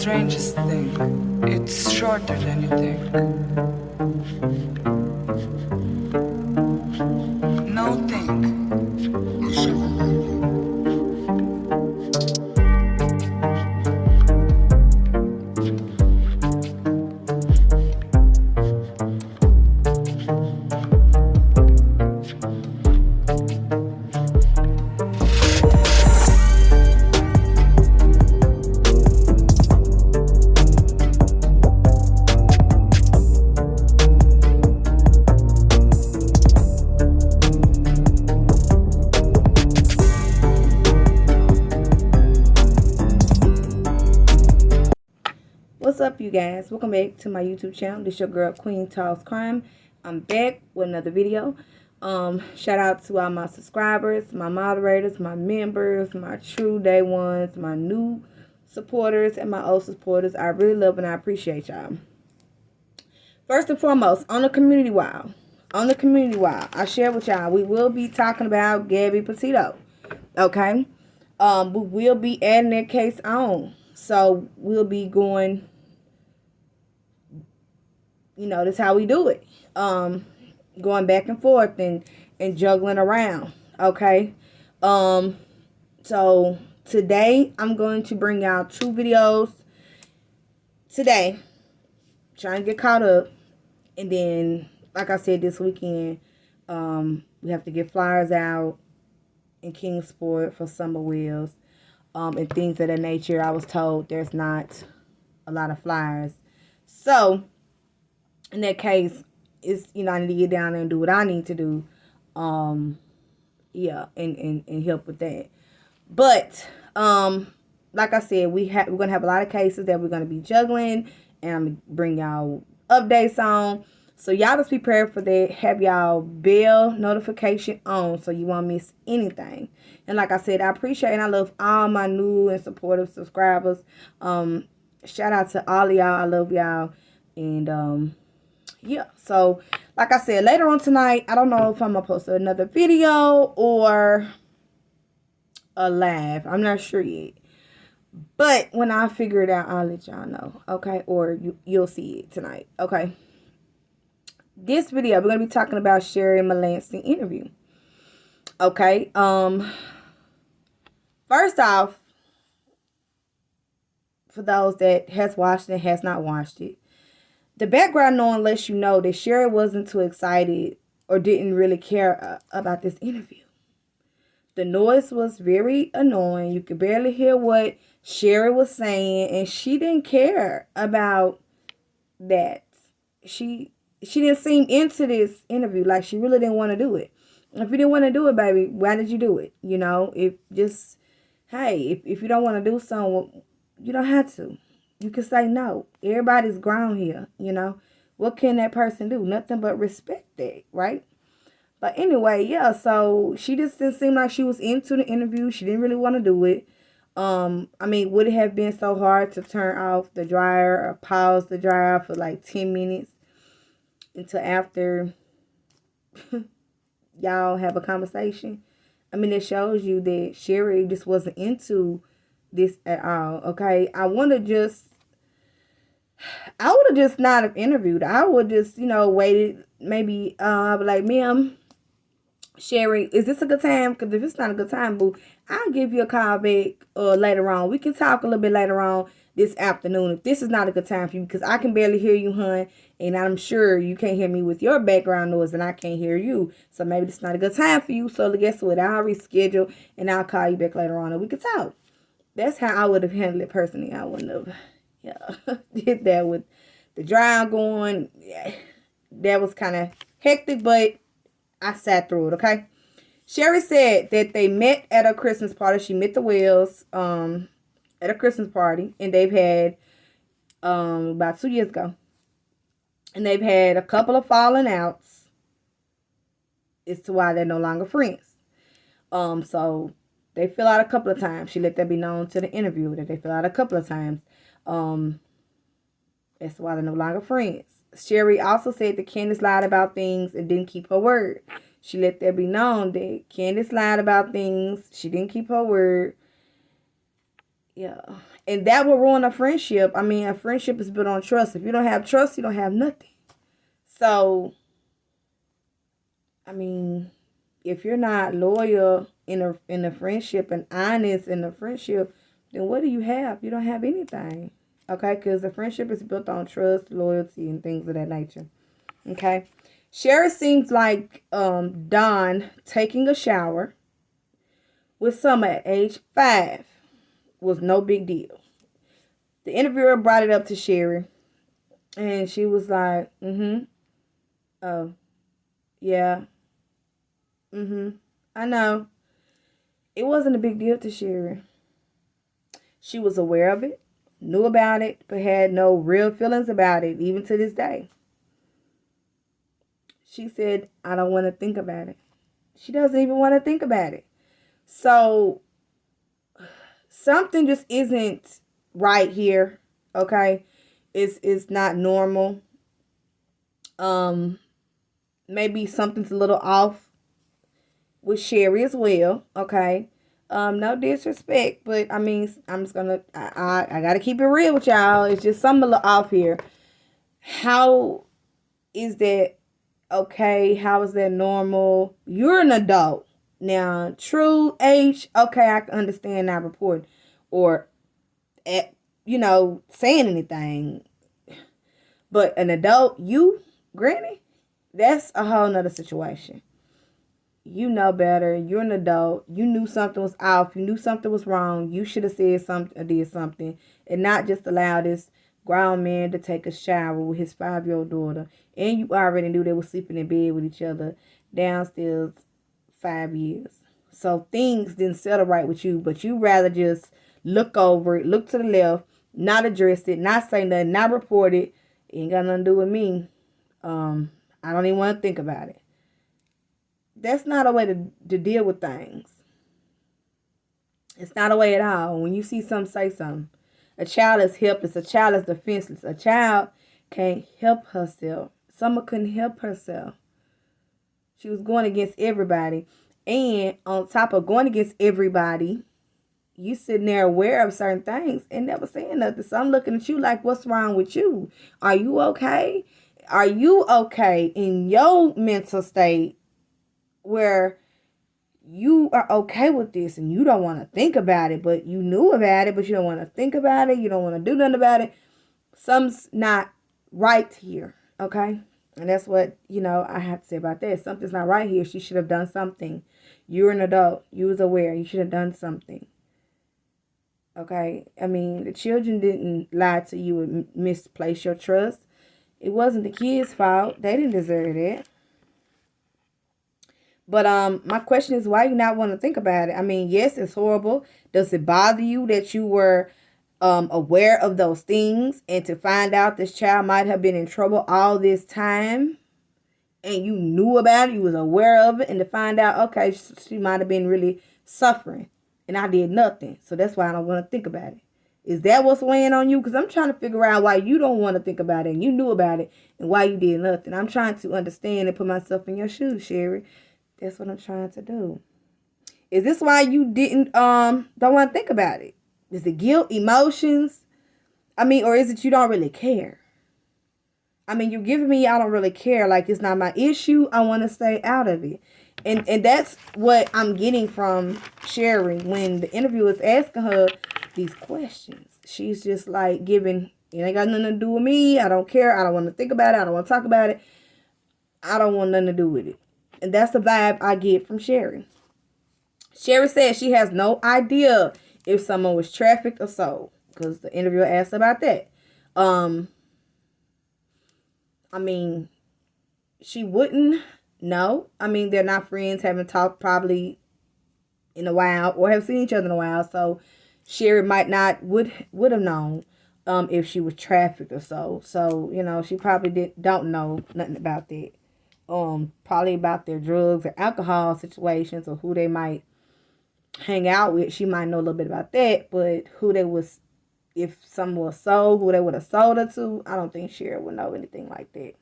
strangest thing. It's shorter than you think. No think. What's up, you guys? Welcome back to my YouTube channel. This your girl Queen Talks Crime. I'm back with another video. Shout out to all my subscribers, my moderators, my members, my true day ones, my new supporters, and my old supporters. I really love and I appreciate y'all. First and foremost, on the community wall, I share with y'all, we will be talking about Gabby Petito. Okay, we will be adding that case on, so we'll be going. You know, that's how we do it. Going back and forth and juggling around. Okay. So today I'm going to bring out 2 videos today. Trying to get caught up. And then, like I said, this weekend, we have to get flyers out in Kingsport for Summer Wheels. And things of that nature. I was told there's not a lot of flyers. So in that case, it's, you know, I need to get down there and do what I need to do. Yeah, and help with that. But like I said, we're gonna have a lot of cases that we're gonna be juggling, and I'm gonna bring y'all updates on. So y'all just be prepared for that. Have y'all bell notification on so you won't miss anything. And like I said, I appreciate and I love all my new and supportive subscribers. Shout out to all of y'all. I love y'all. And yeah, so like I said, later on tonight, I don't know if I'm gonna post another video or a live. I'm not sure yet, but when I figure it out, I'll let y'all know. Okay, or you'll see it tonight. Okay, this video we're gonna be talking about Sherry Mulancy interview. Okay, first off, for those that has watched it and has not watched it, the background knowing lets you know that Sherry wasn't too excited or didn't really care about this interview. The noise was very annoying. You could barely hear what Sherry was saying, and she didn't care about that. She didn't seem into this interview, like she really didn't want to do it. If you didn't want to do it, baby, why did you do it? You know, if you don't want to do something, you don't have to. You can say no. Everybody's grown here, you know. What can that person do? Nothing but respect that, right? But anyway, yeah, so she just didn't seem like she was into the interview. She didn't really want to do it. I mean, would it have been so hard to turn off the dryer or pause the dryer for like 10 minutes until after y'all have a conversation? I mean, it shows you that Sherry just wasn't into this at all, okay? I would have just not have interviewed. I would just, you know, waited. Maybe I'll be like, ma'am, Sherry, is this a good time? Because if it's not a good time, boo, I'll give you a call back later on. We can talk a little bit later on this afternoon if this is not a good time for you, because I can barely hear you, hun, and I'm sure you can't hear me with your background noise, and I can't hear you. So maybe it's not a good time for you. So guess what? I'll reschedule, and I'll call you back later on, and we can talk. That's how I would have handled it personally. I wouldn't have, did that with the drive going. Yeah, that was kind of hectic, but I sat through it, okay? Sherry said that they met at a Christmas party. She met the Wells at a Christmas party, and they've had about 2 years ago. And they've had a couple of falling outs as to why they're no longer friends. So they fell out a couple of times. She let that be known to the interviewer that they fell out a couple of times. That's why they're no longer friends. Sherry also said that Candace lied about things and didn't keep her word. She let that be known that Candace lied about things. She didn't keep her word. Yeah. And that will ruin a friendship. I mean, a friendship is built on trust. If you don't have trust, you don't have nothing. So, I mean, if you're not loyal in a friendship and honest in a friendship, then what do you have? You don't have anything. Okay? Because a friendship is built on trust, loyalty, and things of that nature. Okay? Sherry seems like Don taking a shower with Summer at age 5 was no big deal. The interviewer brought it up to Sherry, and she was like, oh, yeah, I know. It wasn't a big deal to Sherry. She was aware of it, knew about it, but had no real feelings about it, even to this day. She said, I don't want to think about it. She doesn't even want to think about it. So, something just isn't right here, okay? It's not normal. Maybe something's a little off with Sherry as well, okay? No disrespect, but I mean, I'm just gonna, I gotta keep it real with y'all. It's just something a little off here. How is that okay? How is that normal? You're an adult now. True age, okay, I can understand not reporting or at, saying anything. But an adult, you, granny, that's a whole nother situation. You know better. You're an adult. You knew something was off. You knew something was wrong. You should have said something or did something and not just allow this grown man to take a shower with his 5-year-old daughter. And you already knew they were sleeping in bed with each other downstairs 5 years. So things didn't settle right with you, but you rather just look over it, look to the left, not address it, not say nothing, not report it. It ain't got nothing to do with me. I don't even want to think about it. That's not a way to deal with things. It's not a way at all. When you see something, say something. A child is helpless. A child is defenseless. A child can't help herself. Summer couldn't help herself. She was going against everybody. And on top of going against everybody, you sitting there aware of certain things and never saying nothing. So I'm looking at you like, what's wrong with you? Are you okay? Are you okay in your mental state where you are okay with this and you don't want to think about it, but you knew about it, but you don't want to think about it. You don't want to do nothing about it. Something's not right here. Okay. And that's what, I have to say about that. Something's not right here. She should have done something. You're an adult. You was aware. You should have done something. Okay. I mean, the children didn't lie to you and misplace your trust. It wasn't the kids' fault. They didn't deserve it. But my question is, why you not want to think about it? I mean, yes, it's horrible. Does it bother you that you were aware of those things and to find out this child might have been in trouble all this time and you knew about it, you was aware of it, and to find out, okay, she might have been really suffering and I did nothing. So that's why I don't want to think about it. Is that what's weighing on you? Because I'm trying to figure out why you don't want to think about it and you knew about it and why you did nothing. I'm trying to understand and put myself in your shoes, Sherry. That's what I'm trying to do. Is this why you didn't don't want to think about it? Is it guilt, emotions? I mean, or is it you don't really care? I mean, you're giving me I don't really care. Like it's not my issue. I want to stay out of it. And that's what I'm getting from Sherry when the interviewer is asking her these questions. She's just like giving, it ain't got nothing to do with me. I don't care. I don't want to think about it. I don't want to talk about it. I don't want nothing to do with it. And that's the vibe I get from Sherry. Sherry said she has no idea if someone was trafficked or sold. Because the interviewer asked about that. I mean, she wouldn't know. I mean, they're not friends, haven't talked probably in a while or have seen each other in a while. So Sherry might not would have known if she was trafficked or so. So, she probably don't know nothing about that. Probably about their drugs or alcohol situations or who they might hang out with. She might know a little bit about that, but who they was, if someone was sold, who they would have sold her to, I don't think Sherry would know anything like that.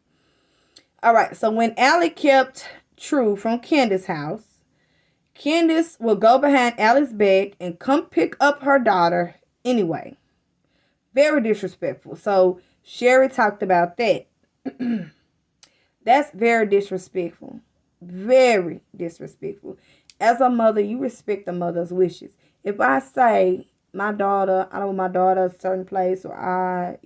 All right, so when Allie kept True from Candace's house, Candace will go behind Allie's back and come pick up her daughter Anyway, very disrespectful. So Sherry talked about that. That's very disrespectful. Very disrespectful. As a mother, you respect the mother's wishes. If I say my daughter, I don't want my daughter a certain place, or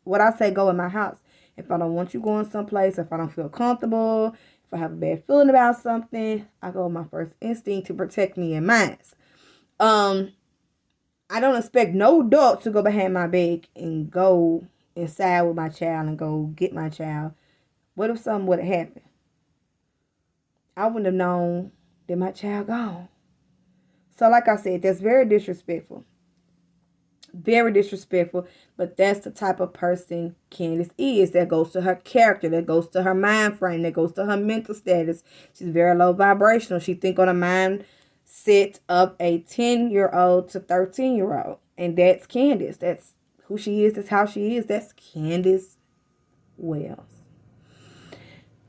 what I say go in my house. If I don't want you going someplace, if I don't feel comfortable, if I have a bad feeling about something, I go with my first instinct to protect me and mine. Um, I don't expect no adult to go behind my back and go inside with my child and go get my child. What if something would have happened? I wouldn't have known that my child gone. So like I said, that's very disrespectful. Very disrespectful. But that's the type of person Candace is. That goes to her character. That goes to her mind frame. That goes to her mental status. She's very low vibrational. She think on a mindset of a 10-year-old to 13-year-old. And that's Candace. That's who she is. That's how she is. That's Candace Wells.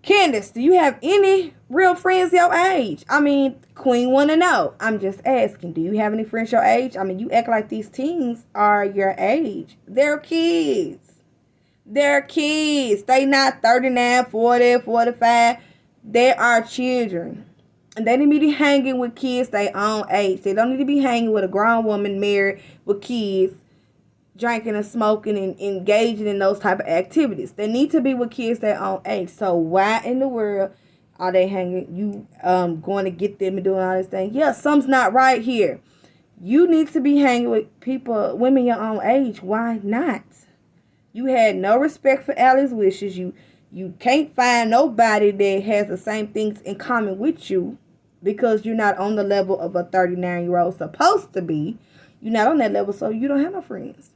Candace, do you have any real friends your age? I mean, Queen want to know. I'm just asking, do you have any friends your age? I mean, you act like these teens are your age. They're kids. They're kids. They not 39, 40, 45. They are children. And they need to be hanging with kids their own age. They don't need to be hanging with a grown woman married with kids, drinking and smoking and engaging in those type of activities. They need to be with kids their own age. So why in the world are they hanging? You going to get them and doing all this thing? Yeah, something's not right here. You need to be hanging with people, women your own age. Why not? You had no respect for Allie's wishes. You can't find nobody that has the same things in common with you because you're not on the level of a 39-year-old supposed to be. You're not on that level, so you don't have no friends.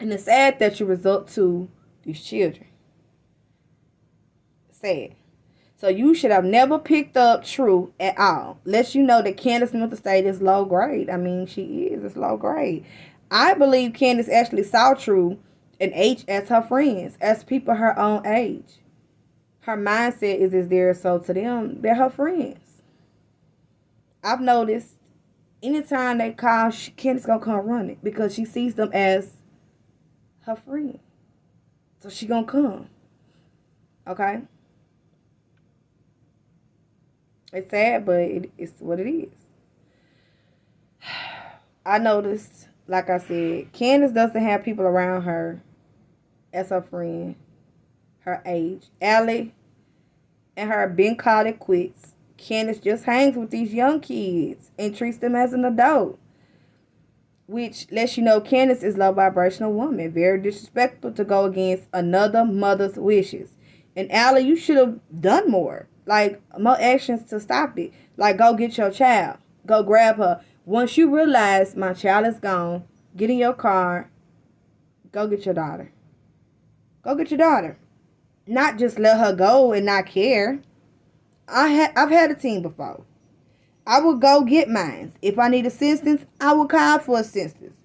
And it's sad that you result to these children. Sad. So you should have never picked up True at all. Lets you know that Candace mental state is low grade. I mean, she is. It's low grade. I believe Candace actually saw True and H as her friends, as people her own age. Her mindset is there, so to them, they're her friends. I've noticed anytime they call, Candace gonna come running because she sees them as her friend. So she gonna come. Okay? It's sad, but it's what it is. I noticed, like I said, Candace doesn't have people around her as her friend, her age. Allie and her been called it quits. Candace just hangs with these young kids and treats them as an adult, which lets you know Candace is a low vibrational woman. Very disrespectful to go against another mother's wishes. And Allie, you should have done more. Like, more actions to stop it. Like, go get your child. Go grab her. Once you realize my child is gone, get in your car. Go get your daughter. Go get your daughter. Not just let her go and not care. I've had a teen before. I would go get mine. If I need assistance, I would call for assistance.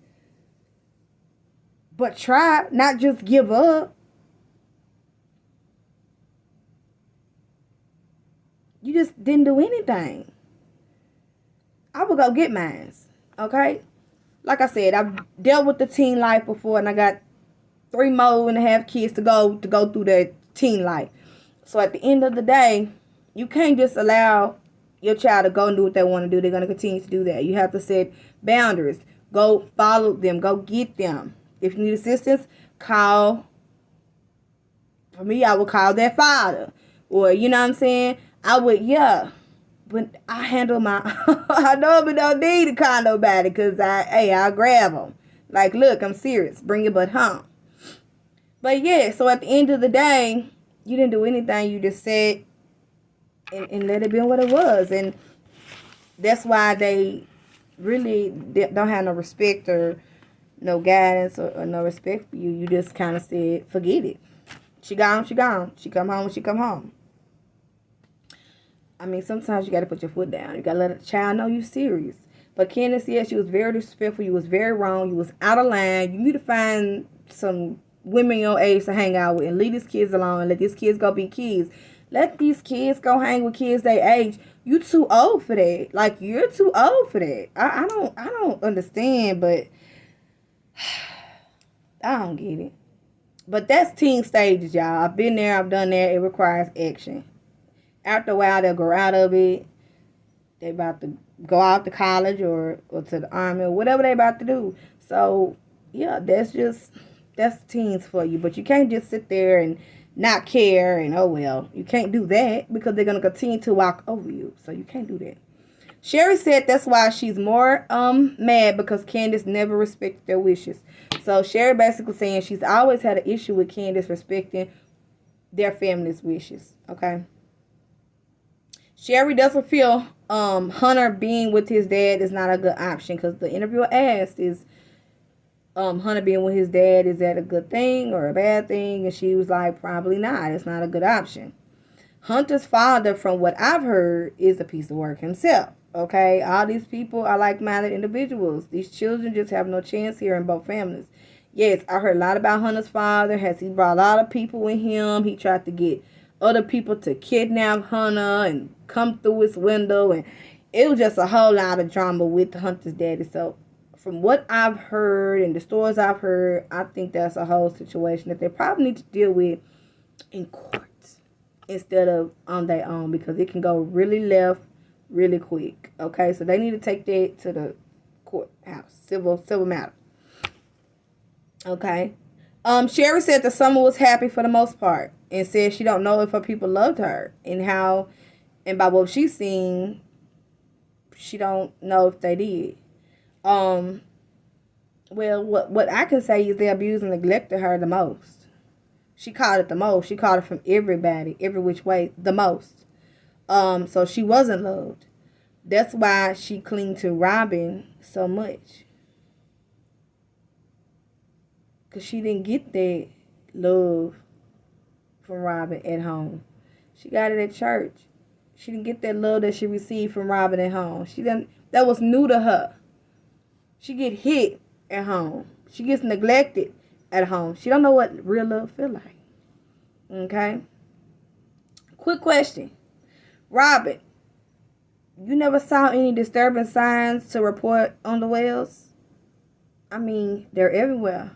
But try, not just give up. You just didn't do anything. I would go get mine. Okay? Like I said, I've dealt with the teen life before, and I got 3 more and a half kids to go through that teen life. So at the end of the day, you can't just allow your child to go and do what they want to do. They're going to continue to do that. You have to set boundaries. Go follow them. Go get them. If you need assistance, call. For me, I would call their father. Or, you know what I'm saying? I would, yeah. But I handle my... I normally don't need to call nobody because I'll grab them. Like, look, I'm serious. Bring your butt home. But yeah, so at the end of the day, you didn't do anything. You just said and let it be what it was. And that's why they really don't have no respect or no guidance or no respect for you. You just kind of said, forget it. She gone, she gone. She come home, she come home. I mean, sometimes you got to put your foot down. You got to let a child know you serious. But Candace, yes, you was very disrespectful. You was very wrong. You was out of line. You need to find some women your age to hang out with and leave these kids alone and let these kids go be kids. Let these kids go hang with kids their age. You too old for that. Like, you're too old for that. I don't understand, but I don't get it. But that's teen stages, y'all. I've been there, I've done that. It requires action. After a while, they'll grow out of it. They about to go out to college or to the army or whatever they about to do. So, yeah, that's teens for you. But you can't just sit there and not care and, oh, well, you can't do that because they're going to continue to walk over you. So you can't do that. Sherry said that's why she's more mad because Candace never respected their wishes. So Sherry basically saying she's always had an issue with Candace respecting their family's wishes. Okay. Sherry doesn't feel Hunter being with his dad is not a good option because the interviewer asked is Hunter being with his dad, is that a good thing or a bad thing? And she was like, probably not. It's not a good option. Hunter's father, from what I've heard, is a piece of work himself. Okay, all these people are like-minded individuals. These children just have no chance here in both families. Yes, I heard a lot about Hunter's father. Has he brought a lot of people with him? He tried to get other people to kidnap Hunter and come through his window, and it was just a whole lot of drama with Hunter's daddy. So, from what I've heard and the stories I've heard, I think that's a whole situation that they probably need to deal with in court instead of on their own because it can go really left really quick. Okay, so they need to take that to the courthouse, civil matter. Okay. Sherry said the summer was happy for the most part and said she don't know if her people loved her and by what she's seen, she don't know if they did. Well, what I can say is they abused and neglected her the most. She caught it the most. She caught it from everybody, every which way, the most. So she wasn't loved. That's why she clinged to Robin so much. Because she didn't get that love from Robin at home. She got it at church. She didn't get that love that she received from Robin at home. That was new to her. She get hit at home. She gets neglected at home. She don't know what real love feel like. Okay? Quick question. Robin, you never saw any disturbing signs to report on the wells? I mean, they're everywhere.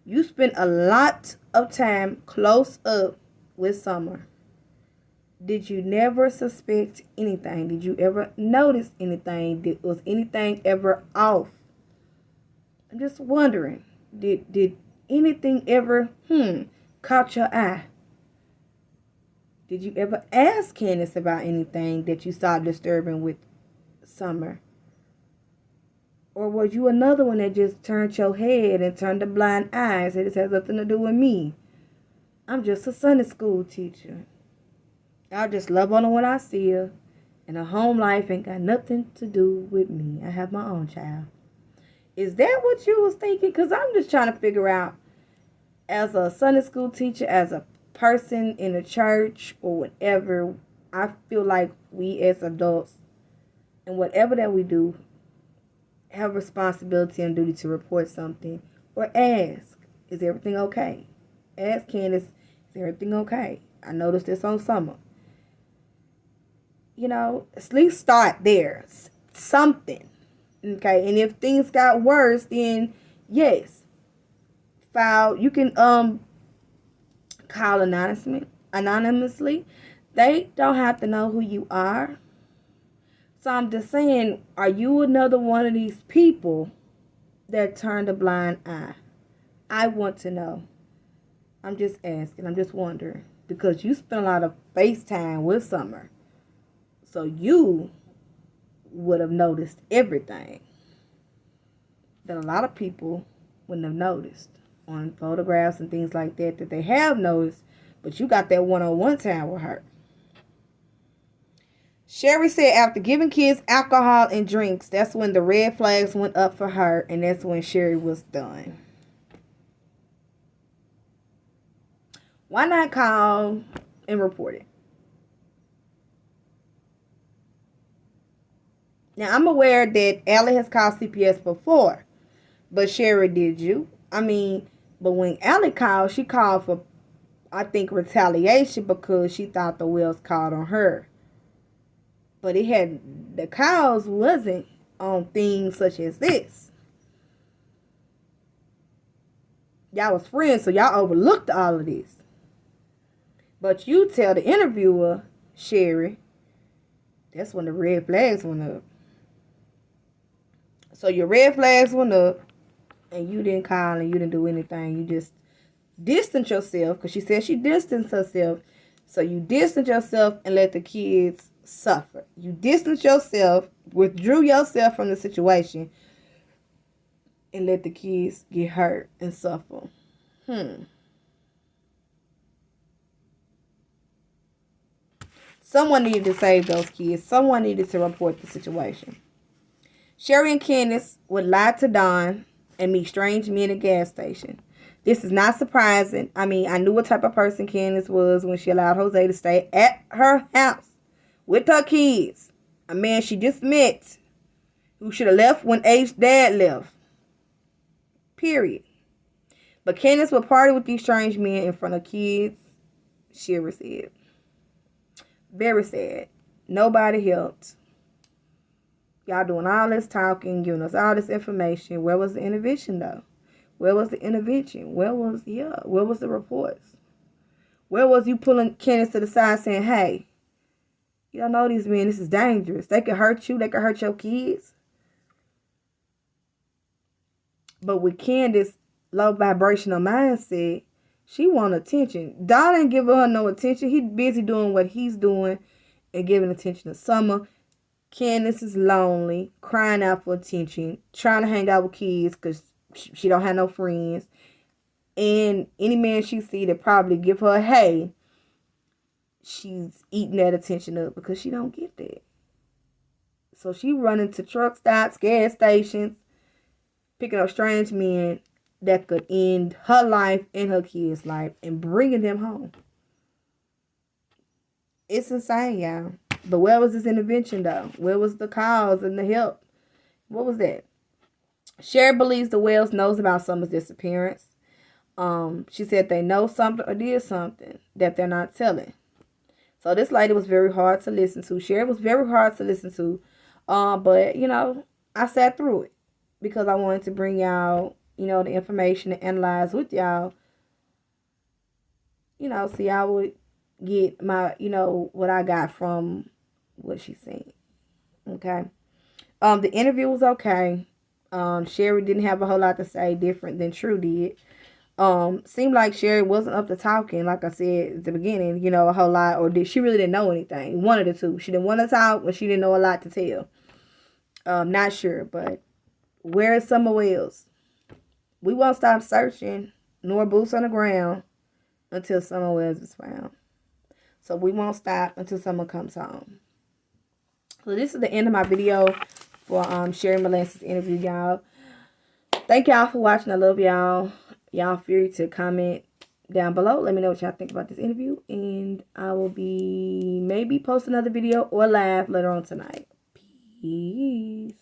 You spent a lot of time close up with Summer. Did you never suspect anything? Did you ever notice anything? Was anything ever off? I'm just wondering. Did anything ever caught your eye? Did you ever ask Candace about anything that you saw disturbing with Summer? Or was you another one that just turned your head and turned a blind eye and said this has nothing to do with me? I'm just a Sunday school teacher. I just love on her when I see her. And her home life ain't got nothing to do with me. I have my own child. Is that what you was thinking? Because I'm just trying to figure out, as a Sunday school teacher, as a person in the church or whatever, I feel like we as adults, and whatever that we do, have responsibility and duty to report something or ask, is everything okay? Ask Candace, is everything okay? I noticed this on Summer. You know, at least start there. Something. Okay, and if things got worse, then yes, file. You can call anonymously. They don't have to know who you are. So I'm just saying, are you another one of these people that turned a blind eye? I want to know. I'm just asking. I'm just wondering. Because you spent a lot of FaceTime with Summer. So you would have noticed everything that a lot of people wouldn't have noticed on photographs and things like that they have noticed. But you got that one-on-one time with her. Sherry said after giving kids alcohol and drinks, that's when the red flags went up for her, and that's when Sherry was done. Why not call and report it? Now, I'm aware that Allie has called CPS before, but Sherry, did you? I mean, but when Allie called, she called for, I think, retaliation because she thought the wheels called on her. But the calls wasn't on things such as this. Y'all was friends, so y'all overlooked all of this. But you tell the interviewer, Sherry, that's when the red flags went up. So your red flags went up, and you didn't call and you didn't do anything. You just distanced yourself, because she said she distanced herself. So you distanced yourself and let the kids suffer. You distanced yourself, withdrew yourself from the situation, and let the kids get hurt and suffer. Someone needed to save those kids. Someone needed to report the situation. Sherry and Candace would lie to Don and meet strange men at gas station. This is not surprising. I mean, I knew what type of person Candace was when she allowed Jose to stay at her house with her kids. A man she just met who should have left when Abe's dad left. Period. But Candace would party with these strange men in front of kids. Sherry said. Very sad. Nobody helped. Y'all doing all this talking, giving us all this information. Where was the intervention, though? Where was the intervention? Where was the reports? Where was you pulling Candace to the side saying, hey, y'all know these men, this is dangerous. They could hurt you. They could hurt your kids. But with Candace, low vibrational mindset, she want attention. Don ain't giving her no attention. He busy doing what he's doing and giving attention to Summer. Candace is lonely, crying out for attention, trying to hang out with kids because she don't have no friends. And any man she see that probably give her a hey, she's eating that attention up because she don't get that. So she running to truck stops, gas stations, picking up strange men that could end her life and her kids' life and bringing them home. It's insane, y'all. But where was this intervention, though? Where was the cause and the help? What was that? Sherry believes the Wells knows about Summer's disappearance. She said they know something or did something that they're not telling. So this lady was very hard to listen to. Sherry was very hard to listen to. But, I sat through it because I wanted to bring y'all, the information to analyze with y'all. So y'all would get my, what I got from what she said. Okay. The interview was okay. Sherry didn't have a whole lot to say different than True did. Seemed like Sherry wasn't up to talking, like I said at the beginning, a whole lot, or she really didn't know anything. One of the two. She didn't want to talk, but she didn't know a lot to tell. Not sure, but where is Summer Wells? We won't stop searching, nor boots on the ground, until Summer Wells is found. So we won't stop until Summer comes home. So this is the end of my video for Sherry Mulancy's interview, y'all. Thank y'all for watching. I love y'all. Y'all free to comment down below. Let me know what y'all think about this interview. And I will be maybe post another video or live later on tonight. Peace.